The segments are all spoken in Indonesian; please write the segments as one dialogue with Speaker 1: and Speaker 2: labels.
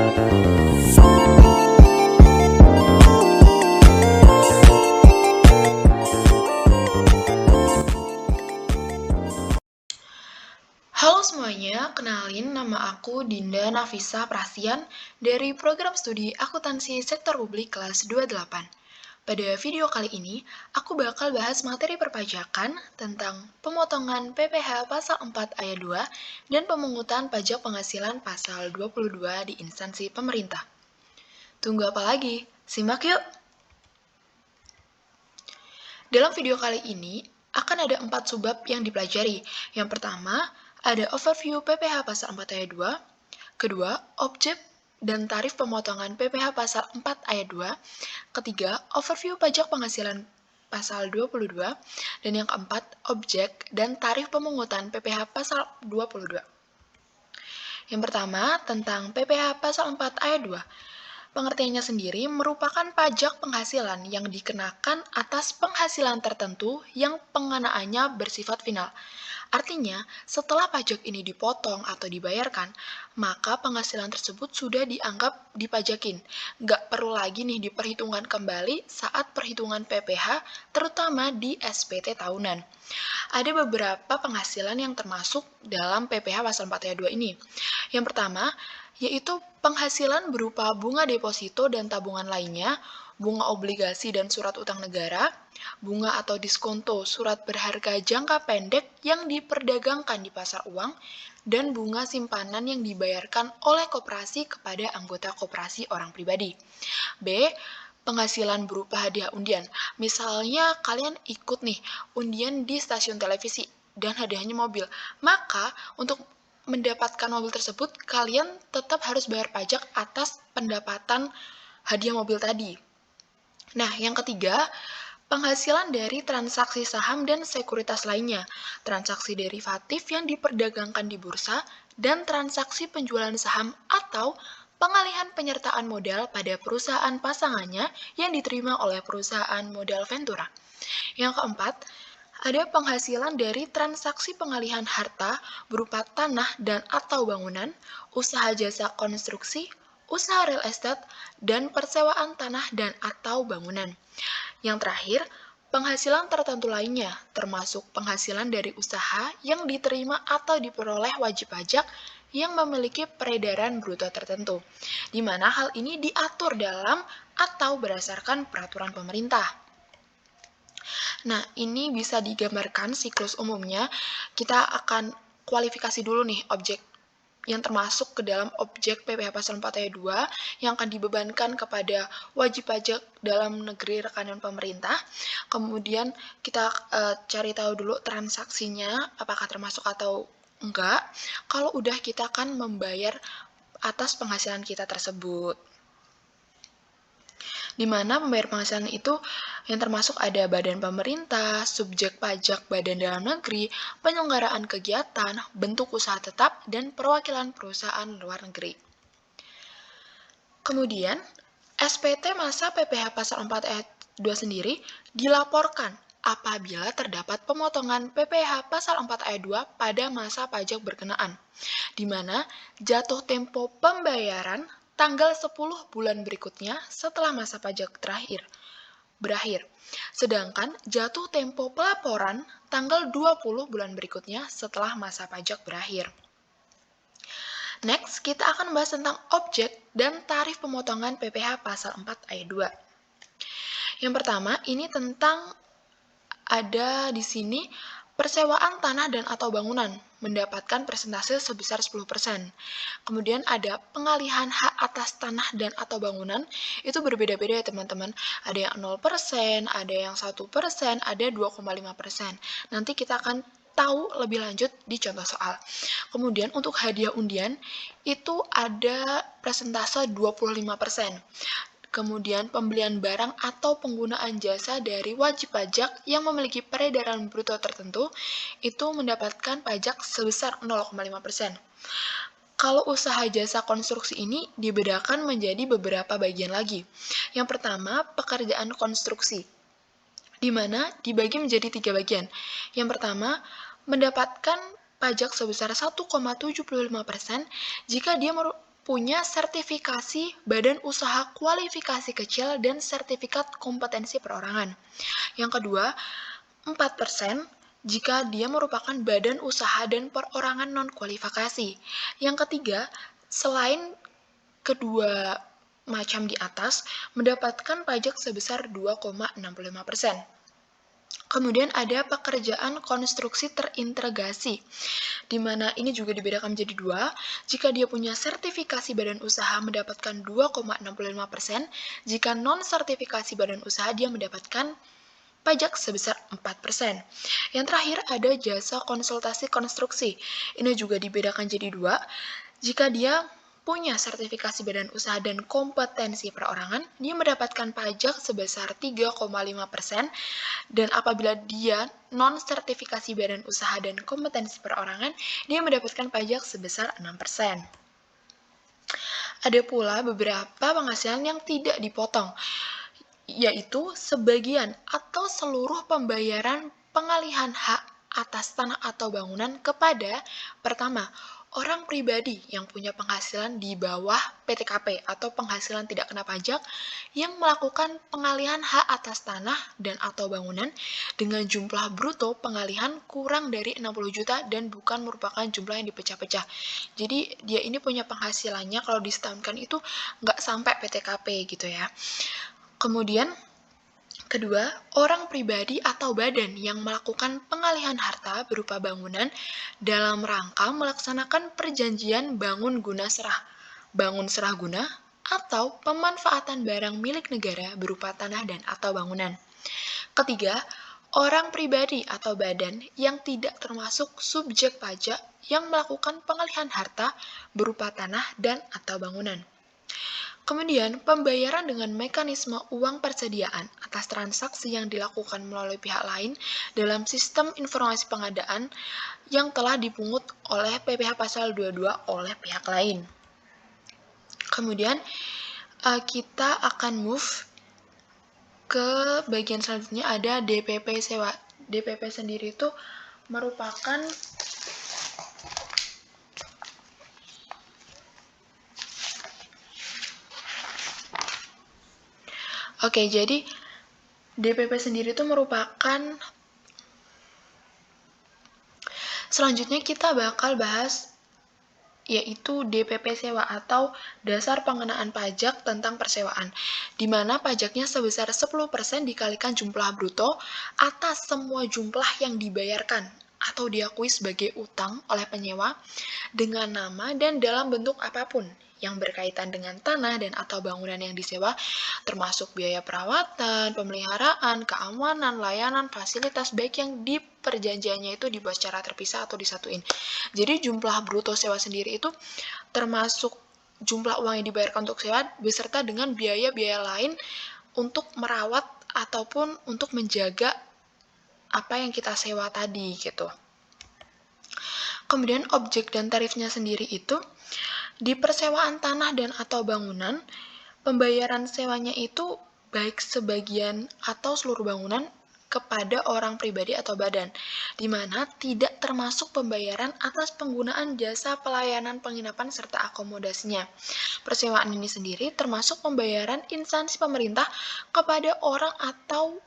Speaker 1: Halo semuanya, kenalin nama aku Dinda Nafisa Prasian dari program studi Akuntansi Sektor Publik kelas 28. Pada video kali ini, aku bakal bahas materi perpajakan tentang pemotongan PPh pasal 4 ayat 2 dan pemungutan pajak penghasilan pasal 22 di instansi pemerintah. Tunggu apa lagi? Simak yuk! Dalam video kali ini, akan ada 4 subbab yang dipelajari. Yang pertama, ada overview PPh pasal 4 ayat 2. Kedua, objek dan tarif pemotongan PPh pasal 4 ayat 2. Ketiga, overview pajak penghasilan pasal 22. Dan yang keempat, objek dan tarif pemungutan PPh pasal 22. Yang pertama, tentang PPh pasal 4 ayat 2. Pengertiannya sendiri merupakan pajak penghasilan yang dikenakan atas penghasilan tertentu yang pengenaannya bersifat final. Artinya, setelah pajak ini dipotong atau dibayarkan, maka penghasilan tersebut sudah dianggap dipajakin. Nggak perlu lagi nih diperhitungkan kembali saat perhitungan PPh, terutama di SPT tahunan. Ada beberapa penghasilan yang termasuk dalam PPh pasal 4 ayat 2 ini. Yang pertama, yaitu penghasilan berupa bunga deposito dan tabungan lainnya, bunga obligasi dan surat utang negara, bunga atau diskonto surat berharga jangka pendek yang diperdagangkan di pasar uang, dan bunga simpanan yang dibayarkan oleh koperasi kepada anggota koperasi orang pribadi. B. Penghasilan berupa hadiah undian. Misalnya kalian ikut nih undian di stasiun televisi dan hadiahnya mobil. Maka untuk mendapatkan mobil tersebut, kalian tetap harus bayar pajak atas pendapatan hadiah mobil tadi. Nah, yang ketiga, penghasilan dari transaksi saham dan sekuritas lainnya, transaksi derivatif yang diperdagangkan di bursa, dan transaksi penjualan saham atau pengalihan penyertaan modal pada perusahaan pasangannya yang diterima oleh perusahaan modal Ventura. Yang keempat, ada penghasilan dari transaksi pengalihan harta berupa tanah dan atau bangunan, usaha jasa konstruksi, usaha real estate, dan persewaan tanah dan atau bangunan. Yang terakhir, penghasilan tertentu lainnya, termasuk penghasilan dari usaha yang diterima atau diperoleh wajib pajak yang memiliki peredaran bruto tertentu, di mana hal ini diatur dalam atau berdasarkan peraturan pemerintah. Nah, ini bisa digambarkan siklus umumnya. Kita akan kualifikasi dulu nih objek yang termasuk ke dalam objek PPh pasal 4 ayat 2 yang akan dibebankan kepada wajib pajak dalam negeri rekanan pemerintah. Kemudian kita cari tahu dulu transaksinya apakah termasuk atau enggak. Kalau udah, kita akan membayar atas penghasilan kita tersebut. Di mana pembayar penghasilan itu yang termasuk ada badan pemerintah, subjek pajak badan dalam negeri, penyelenggaraan kegiatan, bentuk usaha tetap, dan perwakilan perusahaan luar negeri. Kemudian, SPT masa PPh pasal 4 ayat 2 sendiri dilaporkan apabila terdapat pemotongan PPh pasal 4 ayat 2 pada masa pajak berkenaan, di mana jatuh tempo pembayaran tanggal 10 bulan berikutnya setelah masa pajak berakhir. Sedangkan jatuh tempo pelaporan tanggal 20 bulan berikutnya setelah masa pajak berakhir. Next, kita akan membahas tentang objek dan tarif pemotongan PPh pasal 4 ayat 2. Yang pertama, ini tentang ada di sini persewaan tanah dan atau bangunan mendapatkan persentase sebesar 10%. Kemudian ada pengalihan hak atas tanah dan atau bangunan, itu berbeda-beda ya teman-teman. Ada yang 0%, ada yang 1%, ada 2,5%. Nanti kita akan tahu lebih lanjut di contoh soal. Kemudian untuk hadiah undian, itu ada persentase 25%. Kemudian pembelian barang atau penggunaan jasa dari wajib pajak yang memiliki peredaran bruto tertentu itu mendapatkan pajak sebesar 0,5%. Kalau usaha jasa konstruksi ini dibedakan menjadi beberapa bagian lagi. Yang pertama, pekerjaan konstruksi, di mana dibagi menjadi 3 bagian. Yang pertama, mendapatkan pajak sebesar 1,75% jika dia punya sertifikasi badan usaha kualifikasi kecil dan sertifikat kompetensi perorangan. Yang kedua, 4% jika dia merupakan badan usaha dan perorangan non-kualifikasi. Yang ketiga, selain kedua macam di atas, mendapatkan pajak sebesar 2,65%. Kemudian ada pekerjaan konstruksi terintegrasi, di mana ini juga dibedakan menjadi dua. Jika dia punya sertifikasi badan usaha mendapatkan 2,65%, jika non-sertifikasi badan usaha dia mendapatkan pajak sebesar 4%. Yang terakhir ada jasa konsultasi konstruksi. Ini juga dibedakan jadi dua. Jika dia punya sertifikasi badan usaha dan kompetensi perorangan, dia mendapatkan pajak sebesar 3,5%, dan apabila dia non-sertifikasi badan usaha dan kompetensi perorangan, dia mendapatkan pajak sebesar 6%. Ada pula beberapa penghasilan yang tidak dipotong, yaitu sebagian atau seluruh pembayaran pengalihan hak atas tanah atau bangunan kepada, pertama, orang pribadi yang punya penghasilan di bawah PTKP atau penghasilan tidak kena pajak yang melakukan pengalihan hak atas tanah dan atau bangunan dengan jumlah bruto pengalihan kurang dari 60 juta dan bukan merupakan jumlah yang dipecah-pecah. Jadi dia ini punya penghasilannya kalau disetahunkan itu nggak sampai PTKP gitu ya. Kemudian kedua, orang pribadi atau badan yang melakukan pengalihan harta berupa bangunan dalam rangka melaksanakan perjanjian bangun guna serah, bangun serah guna, atau pemanfaatan barang milik negara berupa tanah dan atau bangunan. Ketiga, orang pribadi atau badan yang tidak termasuk subjek pajak yang melakukan pengalihan harta berupa tanah dan atau bangunan. Kemudian, pembayaran dengan mekanisme uang persediaan atas transaksi yang dilakukan melalui pihak lain dalam sistem informasi pengadaan yang telah dipungut oleh PPh pasal 22 oleh pihak lain. Kemudian, kita akan move ke bagian selanjutnya, ada DPP sewa. DPP sendiri itu merupakan jadi DPP sendiri itu merupakan, selanjutnya kita bakal bahas yaitu DPP sewa atau dasar pengenaan pajak tentang persewaan, di mana pajaknya sebesar 10% dikalikan jumlah bruto atas semua jumlah yang dibayarkan atau diakui sebagai utang oleh penyewa dengan nama dan dalam bentuk apapun yang berkaitan dengan tanah dan atau bangunan yang disewa, termasuk biaya perawatan, pemeliharaan, keamanan, layanan, fasilitas, baik yang di perjanjiannya itu dibuat secara terpisah atau disatuin. Jadi jumlah bruto sewa sendiri itu termasuk jumlah uang yang dibayarkan untuk sewa beserta dengan biaya-biaya lain untuk merawat ataupun untuk menjaga apa yang kita sewa tadi gitu. Kemudian objek dan tarifnya sendiri itu di persewaan tanah dan atau bangunan, pembayaran sewanya itu baik sebagian atau seluruh bangunan kepada orang pribadi atau badan, di mana tidak termasuk pembayaran atas penggunaan jasa pelayanan penginapan serta akomodasinya. Persewaan ini sendiri termasuk pembayaran instansi pemerintah kepada orang atau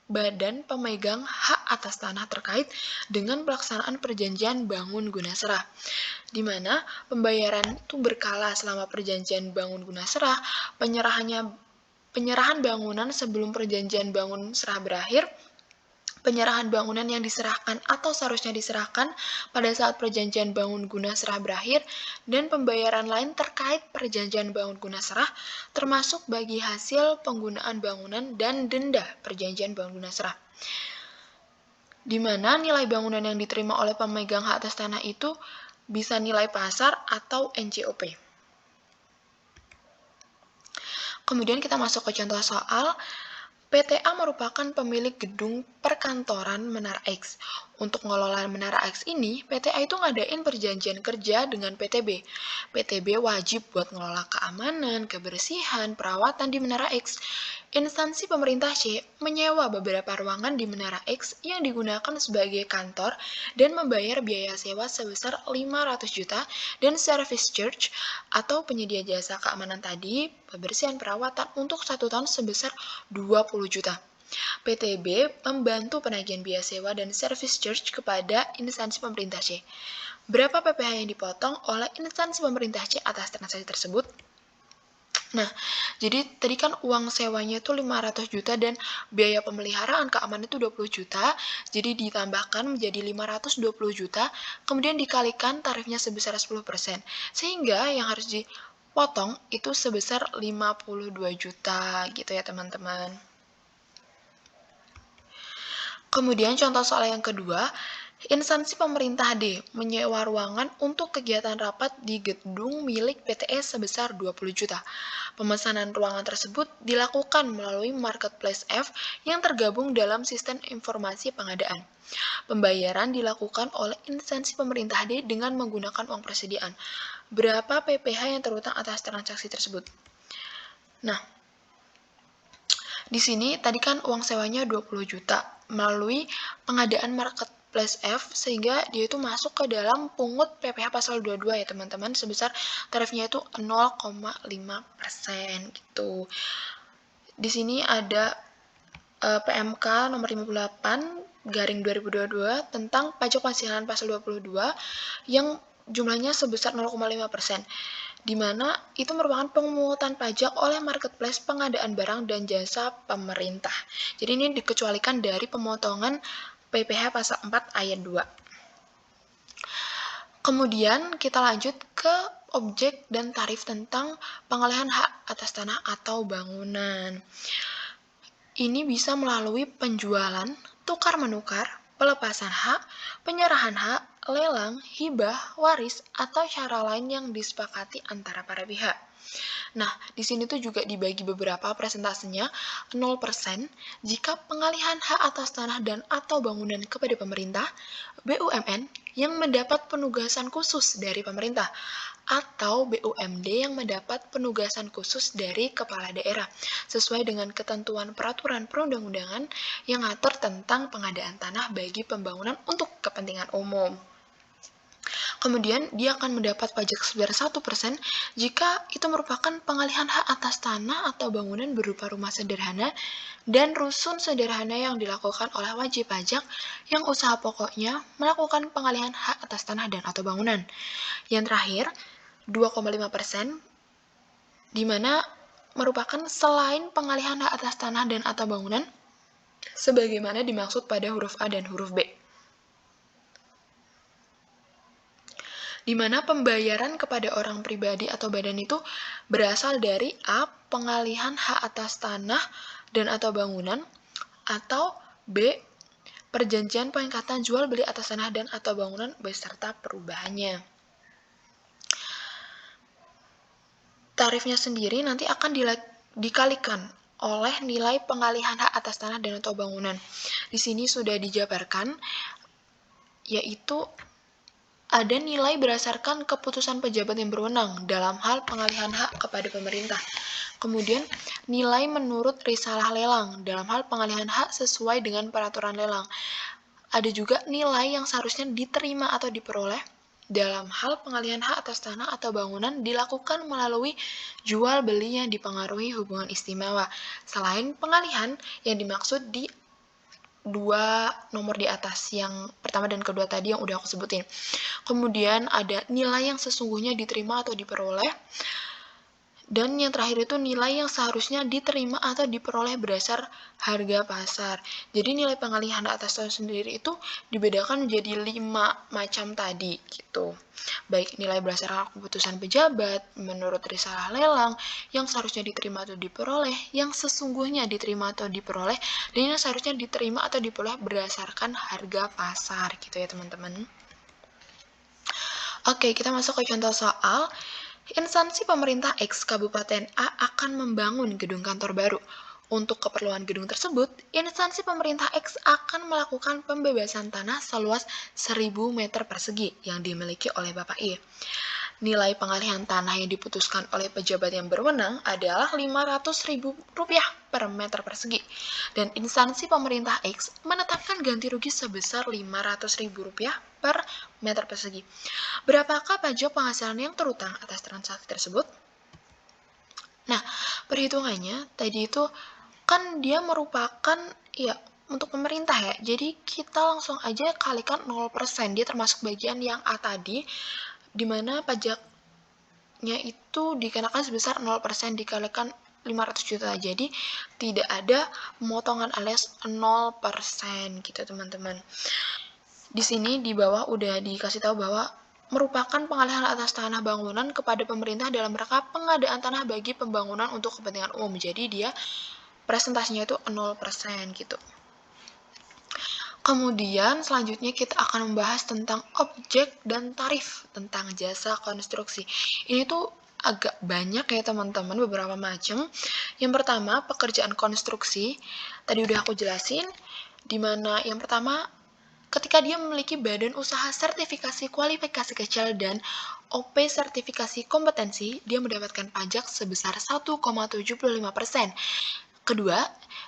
Speaker 1: badan pemegang hak atas tanah terkait dengan pelaksanaan perjanjian bangun guna serah, di mana pembayaran itu berkala selama perjanjian bangun guna serah, penyerahan bangunan sebelum perjanjian bangun serah berakhir, penyerahan bangunan yang diserahkan atau seharusnya diserahkan pada saat perjanjian bangun guna serah berakhir, dan pembayaran lain terkait perjanjian bangun guna serah, termasuk bagi hasil penggunaan bangunan dan denda perjanjian bangun guna serah, di mana nilai bangunan yang diterima oleh pemegang hak atas tanah itu bisa nilai pasar atau NJOP. Kemudian kita masuk ke contoh soal. PTA merupakan pemilik gedung perkantoran Menara X. Untuk mengelola Menara X ini, PTA itu ngadain perjanjian kerja dengan PTB. PTB wajib buat ngelola keamanan, kebersihan, perawatan di Menara X. Instansi pemerintah C menyewa beberapa ruangan di Menara X yang digunakan sebagai kantor dan membayar biaya sewa sebesar 500 juta dan service charge atau penyedia jasa keamanan tadi pembersihan perawatan untuk 1 tahun sebesar 20 juta. PTB membantu penagihan biaya sewa dan service charge kepada instansi pemerintah C. Berapa PPh yang dipotong oleh instansi pemerintah C atas transaksi tersebut? Nah, jadi tadi kan uang sewanya itu 500 juta dan biaya pemeliharaan keamanan itu 20 juta, jadi ditambahkan menjadi 520 juta, kemudian dikalikan tarifnya sebesar 10%, sehingga yang harus dipotong itu sebesar 52 juta gitu ya teman-teman. Kemudian contoh soal yang kedua, instansi pemerintah D menyewa ruangan untuk kegiatan rapat di gedung milik PTS sebesar 20 juta. Pemesanan ruangan tersebut dilakukan melalui Marketplace F yang tergabung dalam sistem informasi pengadaan. Pembayaran dilakukan oleh instansi pemerintah D dengan menggunakan uang persediaan. Berapa PPh yang terutang atas transaksi tersebut? Nah, di sini tadi kan uang sewanya 20 juta melalui pengadaan Marketplace F sehingga dia itu masuk ke dalam pungut PPh pasal 22 ya teman-teman sebesar tarifnya itu 0,5% gitu. Di sini ada PMK nomor 58 garing 2022 tentang pajak penghasilan pasal 22 yang jumlahnya sebesar 0,5%, di mana itu merupakan pemungutan pajak oleh marketplace pengadaan barang dan jasa pemerintah. Jadi ini dikecualikan dari pemotongan PPh pasal 4 ayat 2. Kemudian kita lanjut ke objek dan tarif tentang pengalihan hak atas tanah atau bangunan. Ini bisa melalui penjualan, tukar-menukar, pelepasan hak, penyerahan hak, lelang, hibah, waris, atau cara lain yang disepakati antara para pihak. Nah, di sini tuh juga dibagi beberapa presentasenya 0% jika pengalihan hak atas tanah dan atau bangunan kepada pemerintah, BUMN yang mendapat penugasan khusus dari pemerintah, atau BUMD yang mendapat penugasan khusus dari kepala daerah, sesuai dengan ketentuan peraturan perundang-undangan yang mengatur tentang pengadaan tanah bagi pembangunan untuk kepentingan umum. Kemudian, dia akan mendapat pajak sebesar 1% jika itu merupakan pengalihan hak atas tanah atau bangunan berupa rumah sederhana dan rusun sederhana yang dilakukan oleh wajib pajak yang usaha pokoknya melakukan pengalihan hak atas tanah dan atau bangunan. Yang terakhir, 2,5%, di mana merupakan selain pengalihan hak atas tanah dan atau bangunan, sebagaimana dimaksud pada huruf A dan huruf B. Di mana pembayaran kepada orang pribadi atau badan itu berasal dari A. Pengalihan hak atas tanah dan atau bangunan, atau B. Perjanjian pengikatan jual beli atas tanah dan atau bangunan beserta perubahannya. Tarifnya sendiri nanti akan dikalikan oleh nilai pengalihan hak atas tanah dan atau bangunan. Di sini sudah dijabarkan, yaitu ada nilai berdasarkan keputusan pejabat yang berwenang dalam hal pengalihan hak kepada pemerintah. Kemudian, nilai menurut risalah lelang dalam hal pengalihan hak sesuai dengan peraturan lelang. Ada juga nilai yang seharusnya diterima atau diperoleh dalam hal pengalihan hak atas tanah atau bangunan dilakukan melalui jual beli yang dipengaruhi hubungan istimewa, selain pengalihan yang dimaksud di dua nomor di atas, yang pertama dan kedua tadi yang udah aku sebutin. Kemudian ada nilai yang sesungguhnya diterima atau diperoleh, dan yang terakhir itu nilai yang seharusnya diterima atau diperoleh berdasar harga pasar. Jadi nilai pengalihan atas tanah sendiri itu dibedakan menjadi 5 macam tadi gitu. Baik nilai berdasarkan keputusan pejabat, menurut risalah lelang, yang seharusnya diterima atau diperoleh, yang sesungguhnya diterima atau diperoleh, dan yang seharusnya diterima atau diperoleh berdasarkan harga pasar gitu ya teman-teman. Oke, kita masuk ke contoh soal. Instansi pemerintah X Kabupaten A akan membangun gedung kantor baru. Untuk keperluan gedung tersebut, instansi pemerintah X akan melakukan pembebasan tanah seluas 1000 meter persegi yang dimiliki oleh Bapak I. Nilai pengalihan tanah yang diputuskan oleh pejabat yang berwenang adalah Rp500.000 per meter persegi, dan instansi pemerintah X menetapkan ganti rugi sebesar Rp500.000 per meter persegi. Berapakah pajak penghasilan yang terutang atas transaksi tersebut? Nah, perhitungannya tadi itu kan dia merupakan ya untuk pemerintah ya. Jadi kita langsung aja kalikan 0%. Dia termasuk bagian yang A tadi, di mana pajaknya itu dikenakan sebesar 0% dikalikan 500 juta. Jadi tidak ada pemotongan alias 0% gitu teman-teman. Di sini di bawah udah dikasih tahu bahwa merupakan pengalihan atas tanah bangunan kepada pemerintah dalam rangka pengadaan tanah bagi pembangunan untuk kepentingan umum. Jadi dia presentasinya itu 0% gitu. Kemudian selanjutnya kita akan membahas tentang objek dan tarif tentang jasa konstruksi. Ini tuh agak banyak ya teman-teman, beberapa macam. Yang pertama, pekerjaan konstruksi. Tadi udah aku jelasin, dimana yang pertama, ketika dia memiliki badan usaha sertifikasi kualifikasi kecil dan OP sertifikasi kompetensi, dia mendapatkan pajak sebesar 1,75%. Kedua,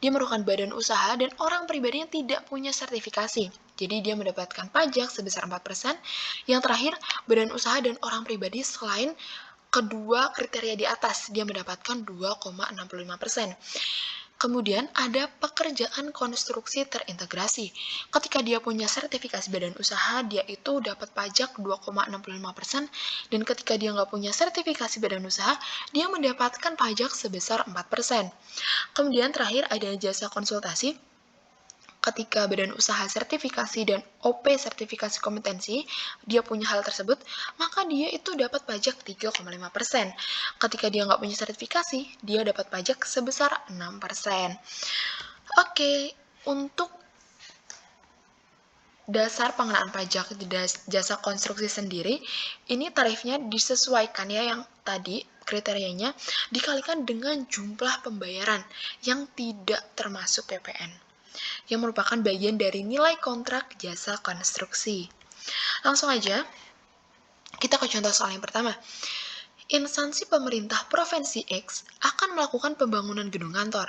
Speaker 1: dia merupakan badan usaha dan orang pribadi yang tidak punya sertifikasi. Jadi dia mendapatkan pajak sebesar 4%. Yang terakhir, badan usaha dan orang pribadi selain kedua kriteria di atas, dia mendapatkan 2,65%. Kemudian ada pekerjaan konstruksi terintegrasi. Ketika dia punya sertifikasi badan usaha, dia itu dapat pajak 2,65%, dan ketika dia nggak punya sertifikasi badan usaha, dia mendapatkan pajak sebesar 4%. Kemudian terakhir ada jasa konsultasi. Ketika badan usaha sertifikasi dan OP sertifikasi kompetensi, dia punya hal tersebut, maka dia itu dapat pajak 3,5%. Ketika dia nggak punya sertifikasi, dia dapat pajak sebesar 6%. Oke, untuk dasar pengenaan pajak di jasa konstruksi sendiri, ini tarifnya disesuaikan ya yang tadi kriterianya dikalikan dengan jumlah pembayaran yang tidak termasuk PPN, yang merupakan bagian dari nilai kontrak jasa konstruksi. Langsung aja, kita ke contoh soal yang pertama. Instansi pemerintah Provinsi X akan melakukan pembangunan gedung kantor.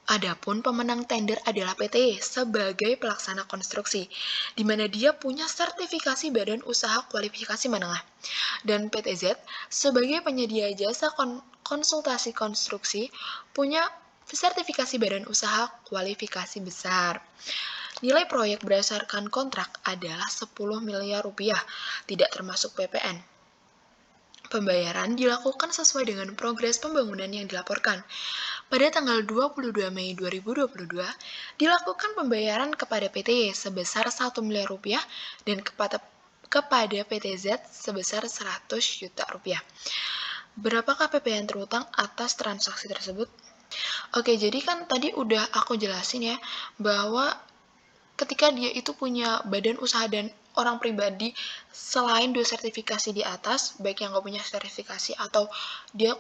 Speaker 1: Adapun pemenang tender adalah PT sebagai pelaksana konstruksi, di mana dia punya sertifikasi badan usaha kualifikasi menengah, dan PT Z sebagai penyedia jasa konsultasi konstruksi punya sertifikasi badan usaha kualifikasi besar. Nilai proyek berdasarkan kontrak adalah 10 miliar rupiah, tidak termasuk PPN. Pembayaran dilakukan sesuai dengan progres pembangunan yang dilaporkan. Pada tanggal 22 Mei 2022, dilakukan pembayaran kepada PT sebesar 1 miliar rupiah dan kepada PT Z sebesar 100 juta rupiah. Berapakah PPN terutang atas transaksi tersebut? Oke, jadi kan tadi udah aku jelasin ya, bahwa ketika dia itu punya badan usaha dan orang pribadi selain dua sertifikasi di atas, baik yang nggak punya sertifikasi atau dia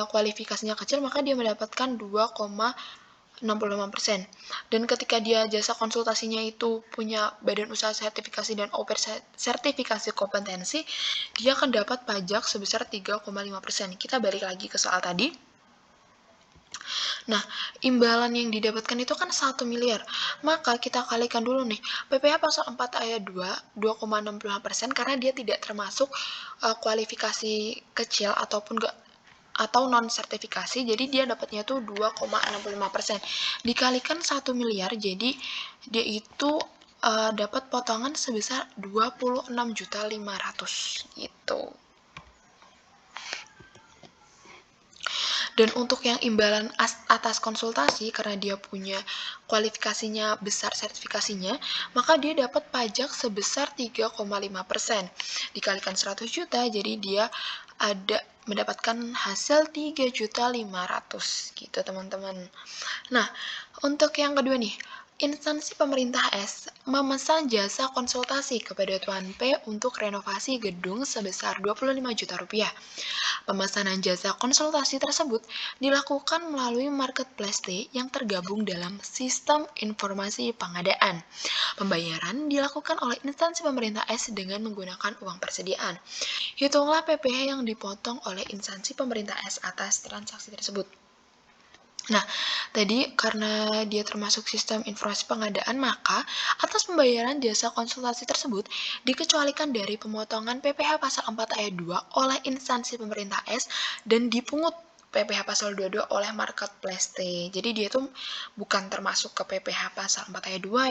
Speaker 1: kualifikasinya kecil, maka dia mendapatkan 2,65%. Dan ketika dia jasa konsultasinya itu punya badan usaha sertifikasi dan OPER sertifikasi kompetensi, dia akan dapat pajak sebesar 3,5%. Kita balik lagi ke soal tadi. Nah, imbalan yang didapatkan itu kan 1 miliar. Maka kita kalikan dulu nih, PPh pasal 4 ayat 2, 2,65% karena dia tidak termasuk kualifikasi kecil ataupun atau non sertifikasi, jadi dia dapatnya tuh 2,65%. Dikalikan 1 miliar, jadi dia itu dapat potongan sebesar 26.500.000 gitu. Dan untuk yang imbalan atas konsultasi, karena dia punya kualifikasinya besar sertifikasinya, maka dia dapat pajak sebesar 3,5%. Dikalikan 100 juta, jadi dia mendapatkan hasil 3.500.000 gitu teman-teman. Nah, untuk yang kedua nih, Instansi pemerintah S memesan jasa konsultasi kepada Tuan P untuk renovasi gedung sebesar 25 juta rupiah. Pemesanan jasa konsultasi tersebut dilakukan melalui marketplace T yang tergabung dalam sistem informasi pengadaan. Pembayaran dilakukan oleh instansi pemerintah S dengan menggunakan uang persediaan. Hitunglah PPh yang dipotong oleh instansi pemerintah S atas transaksi tersebut. Nah, tadi karena dia termasuk sistem informasi pengadaan, maka atas pembayaran jasa konsultasi tersebut dikecualikan dari pemotongan PPh pasal 4 ayat 2 oleh instansi pemerintah S dan dipungut PPh pasal 22 oleh marketplace T. Jadi dia tuh bukan termasuk ke PPh pasal 4 ayat 2.